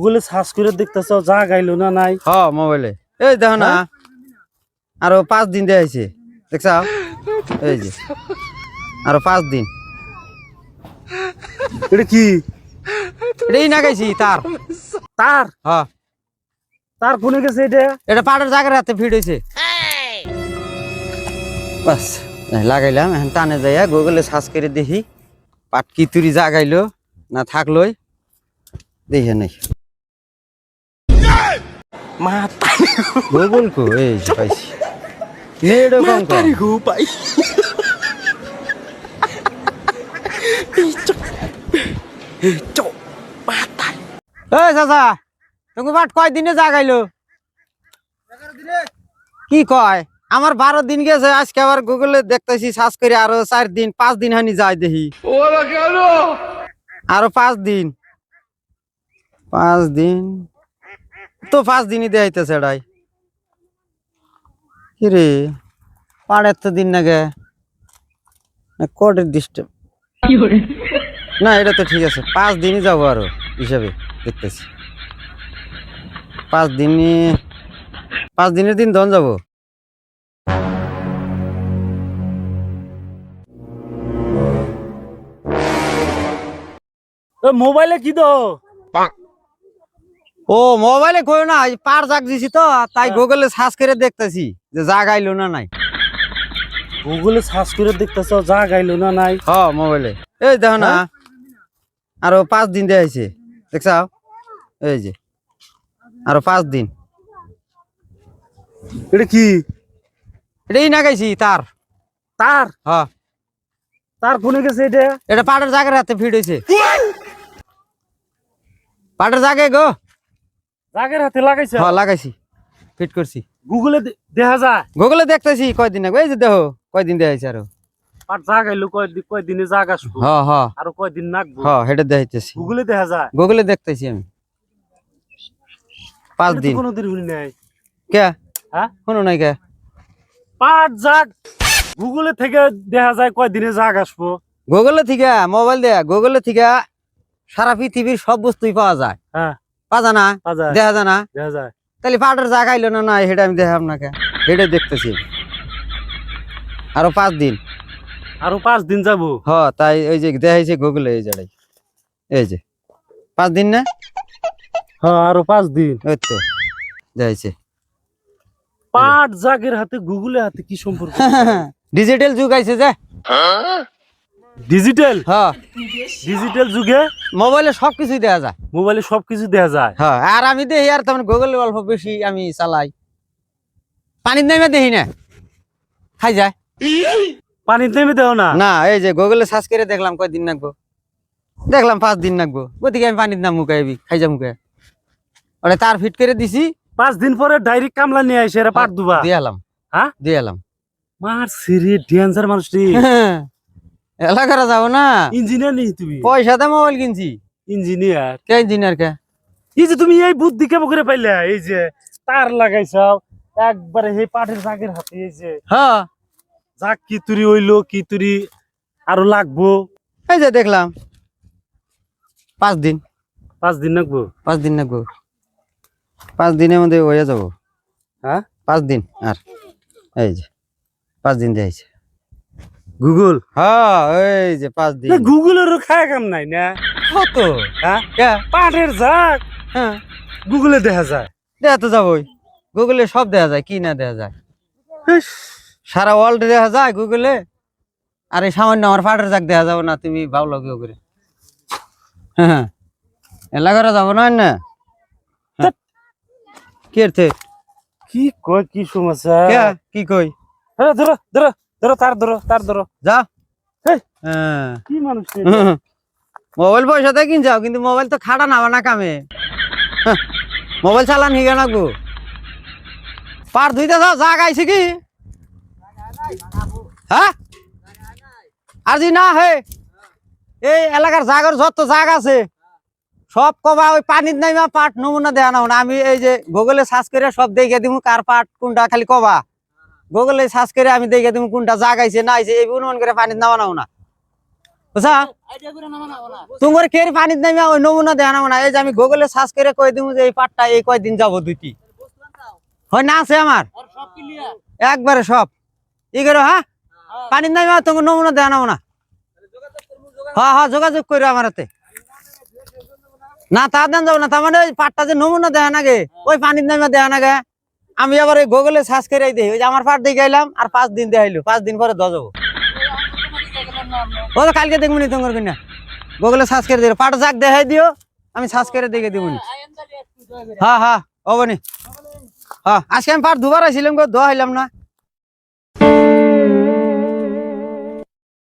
গুগলে সার্চ করে দেখতেছ যা গাইলো না নাই মোবাইলে এই দেখো না আরো 5 দিন দেখাইছে দেখছাও এই যে আরো 5 দিন এটা কি এটাই না গাইছি তার তার হ্যাঁ তার কোনে গেছে এটা পাটের জায়গার হাতে ফিট হয়েছে বাস লাগাইলাম এখন টানে যাইয়া গুগলে সার্চ করে দেখি পাট কি তুরি জাগাইলো না থাকলোই দেখে নেই গুগল কো এই যে পাইছি নেড়ো কম কম পাই এই চাচা তুমি পাট কয় দিনে জাগাইলো কি কয় আমার 12 দিন গেছে আজকে আবার গুগলে দেখতেছি সার্চ করে আরো 4 দিন 5 দিন হানি যায় দেখি আরো 5 দিন তো 5 দিনই দেখাইতেছে এটাই কিরে পাড়ের তো দিন না গে কোডের ডিস্টার্ব না এটা তো ঠিক আছে 5 দিনই যাবো আরো হিসাবে দেখতেছি 5 দিনের দিন দন যাবো মোবাইলে কি দো ও মোবাইলে কই না পার জাগ দিছি তো তাই গুগলে সার্চ করে দেখতেছি যে জাগাইলো না নাই গুগলে সার্চ করে দেখতেছ যা গাইলো না নাই মোবাইলে এই দেখো না আরো 5 দিন দেখাইছে দেখছাও এই যে আরো 5 দিন এটা কি এটাই না গাইছি তার তার তার কোনে গেছে এটা পাটের জায়গার হাতে ফিট হয়েছে পাটের জায়গায় গো জাগের হাতে লাগাইছে লাগাইছি ফিট করছি গুগলে দেখা যায় গুগলে দেখতেছি কয়দিন আগে এই যে দেখো কয়দিন দেখাইছে আরো পাট জাগাইলো কয়দিনে জাগ আসবো আর কয়দিন নাকবো হেটা দেখাইতেছি গুগলে দেখা যায় গুগলে দেখতেছি আমি 5 দিন কোনদিন শুনি নাই কে হ্যাঁ শুনো নাই কে পাট জাগ গুগলে থেকে দেখা যায় কয়দিনে জাগ আসবো গুগলে থেকে মোবাইল দেয়া গুগলে থেকে সারা পৃথিবীর সব বস্তুই পাওয়া যায় হ্যাঁ পাওয়া যায় না দেখা যায় না দেখা যায় তাহলে পাটের জাগাইলো না নাই সেটা আমি দেখাম না কে সেটাই দেখতেছি আরো 5 দিন আরো 5 দিন যাবো তাই ওই যে দেখাইছে গুগলে এই জায়গায় এই যে 5 দিন না আরো 5 দিন ওই তো দেখাইছে পাট জাগের হাতে গুগলের হাতে কি সম্পর্ক ডিজিটাল যুগ আইছে যে ডিজিটাল ডিজিটাল যুগে মোবাইলে সবকিছুই দেখা যায় মোবাইলে সবকিছু দেখা যায় আর আমি দেখি আর তেমন গুগলে অল্প বেশি আমি চালাই পানির নামে দেখি না খাই যায় পানির নামে দেও না না এই যে গুগলে সার্চ করে দেখলাম কয়দিন নাকবো দেখলাম 5 দিন নাকবো ওদিকে আমি পানির নাম মুখাইবি খাই যা মুখে ওটা তার ফিট করে দিছি 5 দিন পরে ডাইরেক্ট কামলা নিয়ে আসে এরা পাট দুবা দিয়ালাম দিয়ালাম মার সিরি ডেঞ্জার মানুষ রে এলাকারা যাবো না ইঞ্জিনিয়ার নেই তুমি পয়সা দিয়ে মোবাইল কিনছি ইঞ্জিনিয়ার কে ইঞ্জিনিয়ার কে এই যে তুমি এই বুদ্ধি কেমন করে পাইলে এই যে তার লাগাইছাও একবারে এই পাটের জাগের হাতে এই যে যাক কি তুরি হইলো কি তুরি আরো লাগবো এই যে দেখলাম 5 দিন 5 দিন লাগবো 5 দিন লাগবো 5 দিনের মধ্যে হয়ে যাবো 5 দিন আর এই যে 5 দিন যাইছে গুগল এই যে 5 দিন গুগলেরও খায় কাম নাই না কত পাটের জাগ গুগলে দেখা যায় দেখা তো যাবোই গুগলে সব দেখা যায় কি না দেখা যায় সারা ওয়ার্ল্ড দেখা যায় গুগলে আর এই সামান্য আমার পাটের জাগ দেখা যাবো না তুমি ভাবলো কেউ করে এলাকারা যাবো না কি কয় কি সমস্যা কি কই ধরো ধরো ধরো তার ধরো যা কি মানুষ মোবাইল পয়সা দিয়ে কিন যাও কিন্তু মোবাইল তো খাটা না বানা কামে মোবাইল চালান হিগে নাকবো পার ধুইতে যাও যা গাইছে কি আর জি না হে এই এলাকার জাগর যত জাগ আছে সব কবা ওই পানির নাইমা পাট নমুনা দেয়া না আমি এই যে গুগলে সার্চ করে সব দেখে দিব কার পাট কোনটা খালি কবা গুগলে সার্চ করে আমি দেখে দিব কোনটা জাগাইছে না আইছে এই অনুমান করে পানির নামা নাও না বুঝা তোমার কে পানিত নামিয়া ওই নমুনা দেয়া না এই যে আমি গুগলে সার্চ করে কই দিমু যে এই পাটটা এই কয়দিন যাব দুইটি হয় না আছে আমার একবারে সব ই করো হ্যাঁ পানিত নামিয়া তোমার নমুনা দেয়া না হ্যাঁ হ্যাঁ যোগাযোগ করো আমার হাতে না তা দেন যাবো না তার মানে ওই পাটটা যে নমুনা দেয় না গে ওই পানির নামে দেয় না গে আমি আবার ওই গুগলে সার্চ করে দিই ওই যে আমার পাট দিয়ে গেলাম আর 5 দিন দেখাইলো 5 দিন পরে যাবো ও তো কালকে দেখবো নি তোমার কিনা গুগলে সার্চ করে দিও পাট যাক দেখাই দিও আমি সার্চ করে দেখে দিব হ্যাঁ হ্যাঁ হবনি হ্যাঁ আজকে আমি পাট দুবার আইছিলাম গো দোয়া হইলাম না